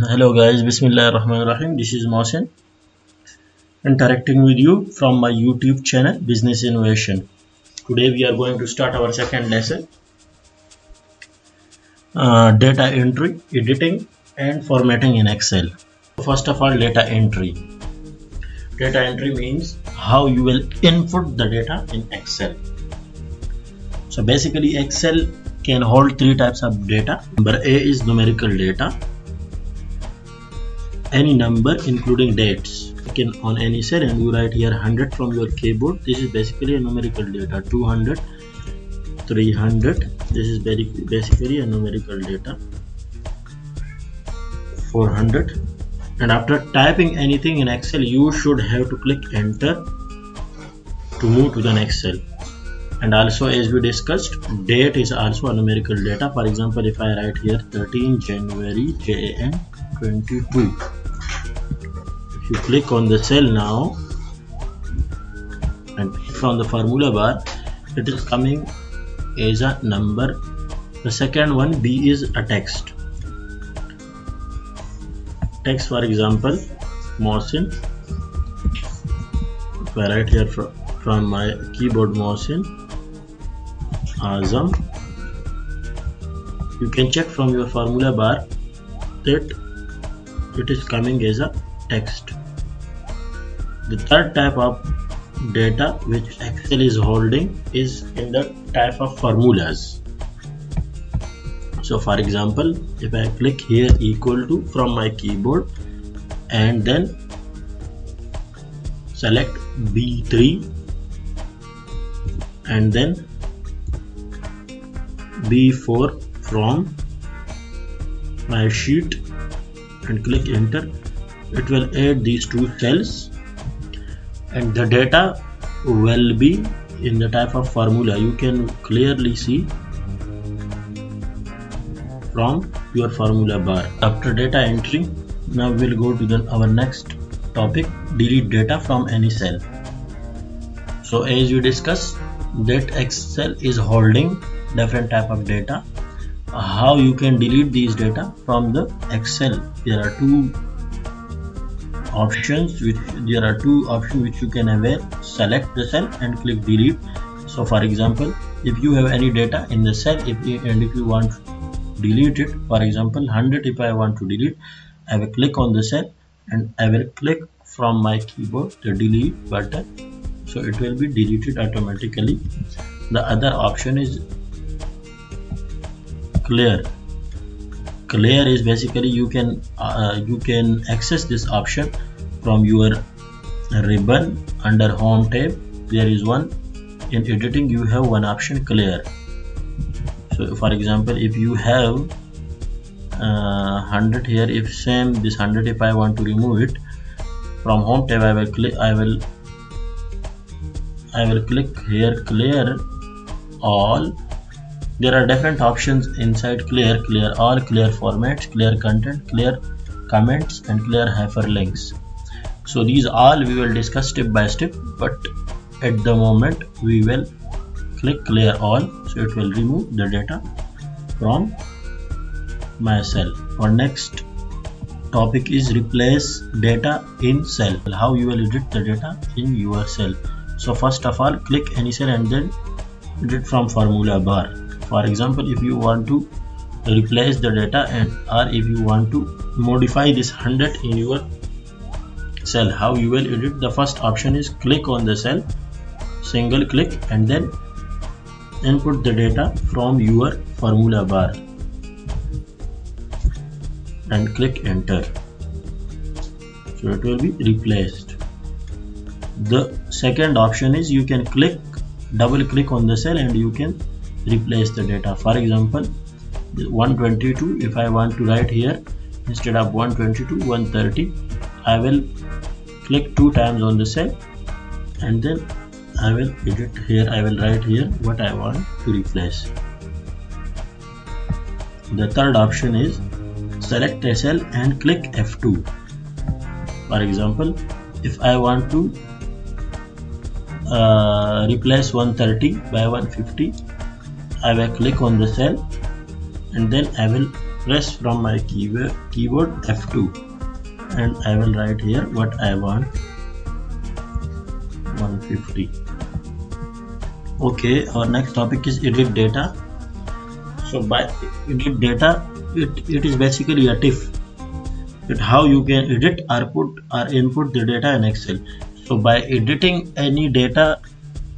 Hello guys, Bismillahirrahmanirrahim. This is Mohsin interacting with you from my YouTube channel Business Innovation. Today we are going to start our second lesson, data entry, editing and formatting in Excel. First of all, data entry. Data entry means how you will input the data in Excel. So basically Excel can hold three types of data. Number A is numerical data. Any number including dates on any cell, and you write here 100 from your keyboard. This is basically a numerical data. 200, 300, this is basically a numerical data. 400, and after typing anything in Excel you should have to click enter to move to the next cell. And also, as we discussed, date is also a numerical data. For example, if I write here 13 January JAN 22, you click on the cell now, and from the formula bar it is coming as a number. The second one, B, is a text. Text, for example, Mohsin. If I write here from my keyboard Mohsin Azam, you can check from your formula bar that it is coming as a text. The third type of data which Excel is holding is in the type of formulas. So for example, if I click here equal to from my keyboard and then select B3 and then B4 from my sheet and click enter, it will add these two cells and the data will be in the type of formula. You can clearly see from your formula bar. After data entry, now we'll go to our next topic, delete data from any cell. So as we discussed that Excel is holding different type of data. How you can delete these data from the Excel? There are two options which you can avail. Select the cell and click delete. So for example, if you have any data in the cell, if you want to delete it, for example 100, if I want to delete, I will click on the cell and I will click from my keyboard the delete button, so it will be deleted automatically. The other option is clear. Clear is basically you can access this option from your ribbon under home tab. There is one in editing, you have one option, clear. So for example, if you have 100 here, if same this 100, if I want to remove it from home tab, I will click here clear all. There are different options inside clear all, clear formats, clear content, clear comments and clear hyperlinks. So these all we will discuss step by step, but at the moment we will click clear all, so it will remove the data from my cell. Our next topic is replace data in cell. How you will edit the data in your cell. So first of all, click any cell and then edit from formula bar. For example, if you want to replace the data or if you want to modify this 100 in your cell, how you will edit? The first option is click on the cell, single click and then input the data from your formula bar and click enter, so it will be replaced. The second option is you can double click on the cell and you can replace the data. For example, 122, if I want to write here instead of 122 130, I will click 2 times on the cell and then I will edit here. I will write here what I want to replace. The third option is select a cell and click F2. For example, if I want to replace 130 by 150, I will click on the cell and then I will press from my keyboard F2 and I will write here what I want, 150. Okay, our next topic is edit data. So by edit data, it is basically a tip. How you can edit or input the data in Excel. So by editing any data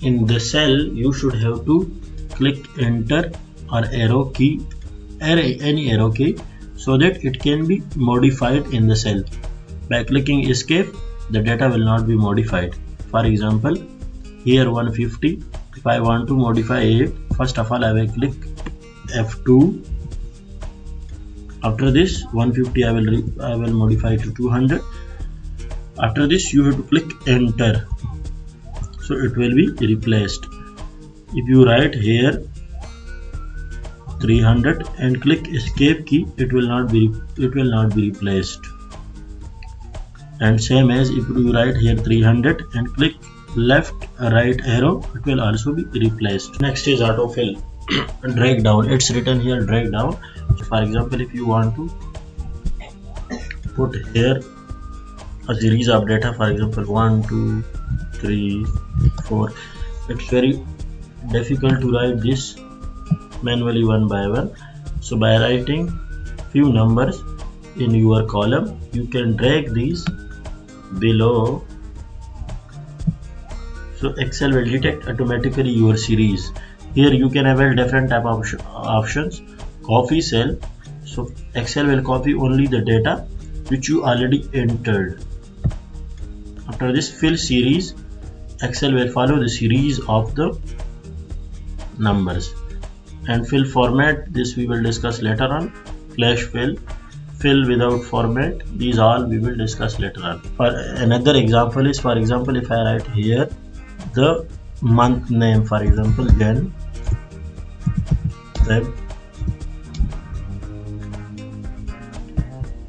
in the cell, you should have to click enter or arrow key, any arrow key, so that it can be modified in the cell. By clicking escape, the data will not be modified. For example, here 150, if I want to modify it, first of all I will click F2. After this 150 I will modify to 200. After this you have to click enter, so it will be replaced. If you write here 300 and click escape key, it will not be replaced. And same as if you write here 300 and click left right arrow, it will also be replaced. Next is autofill. Drag down, it's written here drag down. So for example, if you want to put here a series of data, for example 1 2 3 4, it's very difficult to write this manually one by one. So by writing few numbers in your column, you can drag these below, so Excel will detect automatically your series. Here you can avail different type of options. Copy cell, so Excel will copy only the data which you already entered. After this, fill series, Excel will follow the series of the numbers. And fill format, this we will discuss later on. Flash fill, fill without format, these all we will discuss later on. For another example is, for example, if I write here the month name, for example Jan, Feb.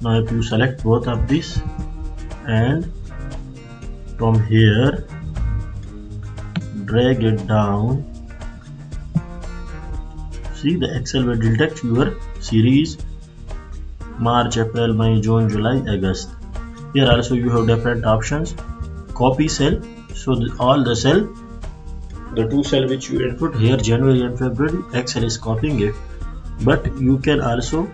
Now if you select both of these and from here drag it down, see the Excel will detect your series March, April, May, June, July, August. Here also you have different options. Copy cell, so all the cell, the two cell which you input here, January and February, Excel is copying it. But you can also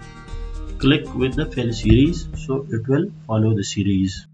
click with the fill series, so it will follow the series.